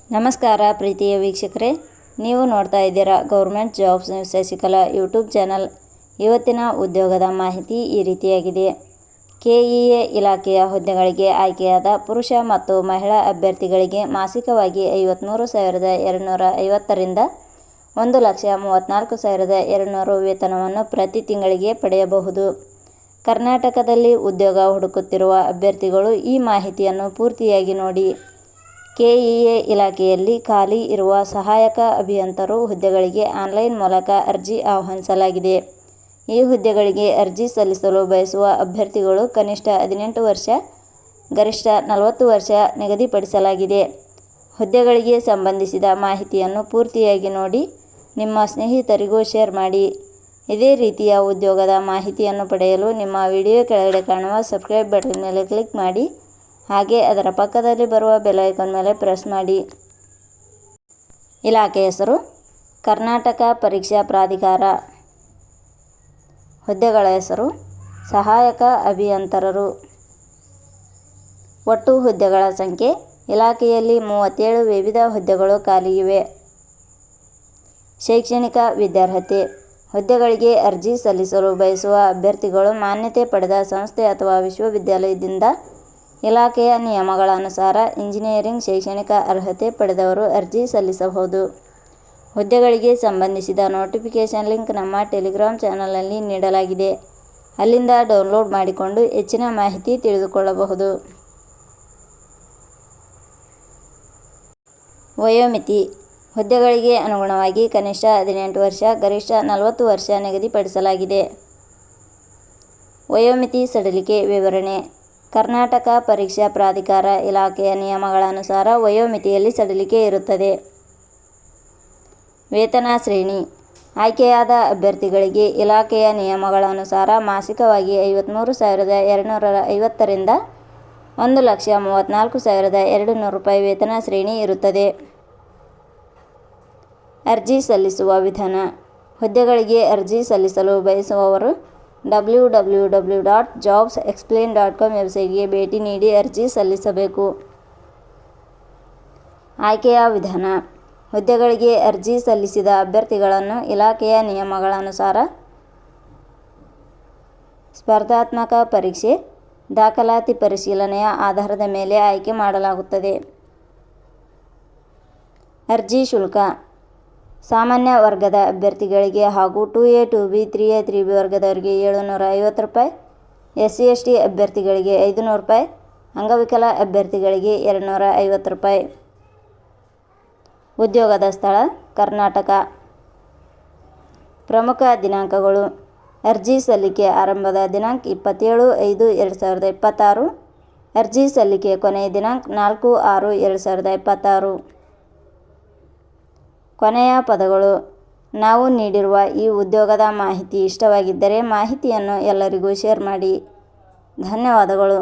ನಮಸ್ಕಾರ ಪ್ರೀತಿಯ ವೀಕ್ಷಕರೇ, ನೀವು ನೋಡ್ತಾ ಇದ್ದೀರಾ government jobs news Shashikala YouTube channel. ಇವತ್ತಿನ ಉದ್ಯೋಗದ ಮಾಹಿತಿ ಈ ರೀತಿಯಾಗಿದೆ. ಕೆಇಎ ಇಲಾಖೆಯ ಹುದ್ದೆಗಳಿಗೆ ಆಯ್ಕೆಯಾದ ಪುರುಷ ಮತ್ತು ಮಹಿಳಾ ಅಭ್ಯರ್ಥಿಗಳಿಗೆ ಮಾಸಿಕವಾಗಿ 53,250 ರಿಂದ 1,34,200 ವೇತನವನ್ನು ಪ್ರತಿ ತಿಂಗಳಿಗೆ ಪಡೆಯಬಹುದು. ಕರ್ನಾಟಕದಲ್ಲಿ ಉದ್ಯೋಗ ಹುಡುಕುತ್ತಿರುವ ಅಭ್ಯರ್ಥಿಗಳು ಈ ಮಾಹಿತಿಯನ್ನು ಪೂರ್ತಿಯಾಗಿ ನೋಡಿ. ಕೆಇಎ ಇಲಾಖೆಯಲ್ಲಿ ಖಾಲಿ ಇರುವ ಸಹಾಯಕ ಅಭಿಯಂತರರು ಹುದ್ದೆಗಳಿಗೆ ಆನ್ಲೈನ್ ಮೂಲಕ ಅರ್ಜಿ ಆಹ್ವಾನಿಸಲಾಗಿದೆ. ಈ ಹುದ್ದೆಗಳಿಗೆ ಅರ್ಜಿ ಸಲ್ಲಿಸಲು ಬಯಸುವ ಅಭ್ಯರ್ಥಿಗಳು ಕನಿಷ್ಠ 18 ವರ್ಷ, ಗರಿಷ್ಠ 40 ವರ್ಷ ನಿಗದಿಪಡಿಸಲಾಗಿದೆ. ಹುದ್ದೆಗಳಿಗೆ ಸಂಬಂಧಿಸಿದ ಮಾಹಿತಿಯನ್ನು ಪೂರ್ತಿಯಾಗಿ ನೋಡಿ ನಿಮ್ಮ ಸ್ನೇಹಿತರಿಗೂ ಶೇರ್ ಮಾಡಿ. ಇದೇ ರೀತಿಯ ಉದ್ಯೋಗದ ಮಾಹಿತಿಯನ್ನು ಪಡೆಯಲು ನಿಮ್ಮ ವಿಡಿಯೋ ಕೆಳಗಡೆ ಕಾಣುವ ಸಬ್ಸ್ಕ್ರೈಬ್ ಬಟನ್ ಮೇಲೆ ಕ್ಲಿಕ್ ಮಾಡಿ. ಹಾಗೆ ಅದರ ಪಕ್ಕದಲ್ಲಿ ಬರುವ ಬೆಲ್ ಐಕಾನ್ ಮೇಲೆ ಪ್ರೆಸ್ ಮಾಡಿ. ಇಲಾಖೆ ಹೆಸರು ಕರ್ನಾಟಕ ಪರೀಕ್ಷಾ ಪ್ರಾಧಿಕಾರ. ಹುದ್ದೆಗಳ ಹೆಸರು ಸಹಾಯಕ ಅಭಿಯಂತರರು. ಒಟ್ಟು ಹುದ್ದೆಗಳ ಸಂಖ್ಯೆ ಇಲಾಖೆಯಲ್ಲಿ 37 ವಿವಿಧ ಹುದ್ದೆಗಳು ಖಾಲಿ ಇವೆ. ಶೈಕ್ಷಣಿಕ ವಿದ್ಯಾರ್ಹತೆ. ಹುದ್ದೆಗಳಿಗೆ ಅರ್ಜಿ ಸಲ್ಲಿಸಲು ಬಯಸುವ ಅಭ್ಯರ್ಥಿಗಳು ಮಾನ್ಯತೆ ಪಡೆದ ಸಂಸ್ಥೆ ಅಥವಾ ವಿಶ್ವವಿದ್ಯಾಲಯದಿಂದ ಇಲಾಖೆಯ ನಿಯಮಗಳ ಅನುಸಾರ ಇಂಜಿನಿಯರಿಂಗ್ ಶೈಕ್ಷಣಿಕ ಅರ್ಹತೆ ಪಡೆದವರು ಅರ್ಜಿ ಸಲ್ಲಿಸಬಹುದು. ಹುದ್ದೆಗಳಿಗೆ ಸಂಬಂಧಿಸಿದ ನೋಟಿಫಿಕೇಷನ್ ಲಿಂಕ್ ನಮ್ಮ ಟೆಲಿಗ್ರಾಮ್ ಚಾನಲ್ನಲ್ಲಿ ನೀಡಲಾಗಿದೆ. ಅಲ್ಲಿಂದ ಡೌನ್ಲೋಡ್ ಮಾಡಿಕೊಂಡು ಹೆಚ್ಚಿನ ಮಾಹಿತಿ ತಿಳಿದುಕೊಳ್ಳಬಹುದು. ವಯೋಮಿತಿ. ಹುದ್ದೆಗಳಿಗೆ ಅನುಗುಣವಾಗಿ ಕನಿಷ್ಠ 18 ವರ್ಷ, ಗರಿಷ್ಠ 40 ವರ್ಷ ನಿಗದಿಪಡಿಸಲಾಗಿದೆ. ವಯೋಮಿತಿ ಸಡಿಲಿಕೆ ವಿವರಣೆ. ಕರ್ನಾಟಕ ಪರೀಕ್ಷಾ ಪ್ರಾಧಿಕಾರ ಇಲಾಖೆಯ ನಿಯಮಗಳ ಅನುಸಾರ ವಯೋಮಿತಿಯಲ್ಲಿ ಸಡಿಲಿಕೆ ಇರುತ್ತದೆ. ವೇತನ ಶ್ರೇಣಿ. ಆಯ್ಕೆಯಾದ ಅಭ್ಯರ್ಥಿಗಳಿಗೆ ಇಲಾಖೆಯ ನಿಯಮಗಳ ಅನುಸಾರ ಮಾಸಿಕವಾಗಿ 53,250 ರಿಂದ 1,34,200 ರೂಪಾಯಿ ವೇತನ ಶ್ರೇಣಿ ಇರುತ್ತದೆ. ಅರ್ಜಿ ಸಲ್ಲಿಸುವ ವಿಧಾನ. ಹುದ್ದೆಗಳಿಗೆ ಅರ್ಜಿ ಸಲ್ಲಿಸಲು ಬಯಸುವವರು www.jobsexplain.com ವೆಬ್ಸೈಟ್ಗೆ ಭೇಟಿ ನೀಡಿ ಅರ್ಜಿ ಸಲ್ಲಿಸಬೇಕು. ಆಯ್ಕೆಯ ವಿಧಾನ. ಹುದ್ದೆಗಳಿಗೆ ಅರ್ಜಿ ಸಲ್ಲಿಸಿದ ಅಭ್ಯರ್ಥಿಗಳನ್ನು ಇಲಾಖೆಯ ನಿಯಮಗಳ ಅನುಸಾರ ಸ್ಪರ್ಧಾತ್ಮಕ ಪರೀಕ್ಷೆ, ದಾಖಲಾತಿ ಪರಿಶೀಲನೆಯ ಆಧಾರದ ಮೇಲೆ ಆಯ್ಕೆ ಮಾಡಲಾಗುತ್ತದೆ. ಅರ್ಜಿ ಶುಲ್ಕ. ಸಾಮಾನ್ಯ ವರ್ಗದ ಅಭ್ಯರ್ಥಿಗಳಿಗೆ ಹಾಗೂ 2A, 2B, 3A, 3B ವರ್ಗದವರಿಗೆ 750 ರೂಪಾಯಿ, SC/ST ಅಭ್ಯರ್ಥಿಗಳಿಗೆ 500 ರೂಪಾಯಿ, ಅಂಗವಿಕಲ ಅಭ್ಯರ್ಥಿಗಳಿಗೆ 250 ರೂಪಾಯಿ. ಉದ್ಯೋಗದ ಸ್ಥಳ ಕರ್ನಾಟಕ. ಪ್ರಮುಖ ದಿನಾಂಕಗಳು. ಅರ್ಜಿ ಸಲ್ಲಿಕೆ ಆರಂಭದ ದಿನಾಂಕ 27/5/2026. ಅರ್ಜಿ ಸಲ್ಲಿಕೆ ಕೊನೆಯ ದಿನಾಂಕ 4/6/2026. ಕೊನೆಯ ಪದಗಳು. ನಾವು ನೀಡಿರುವ ಈ ಉದ್ಯೋಗದ ಮಾಹಿತಿ ಇಷ್ಟವಾಗಿದ್ದರೆ ಮಾಹಿತಿಯನ್ನು ಎಲ್ಲರಿಗೂ ಶೇರ್ ಮಾಡಿ. ಧನ್ಯವಾದಗಳು.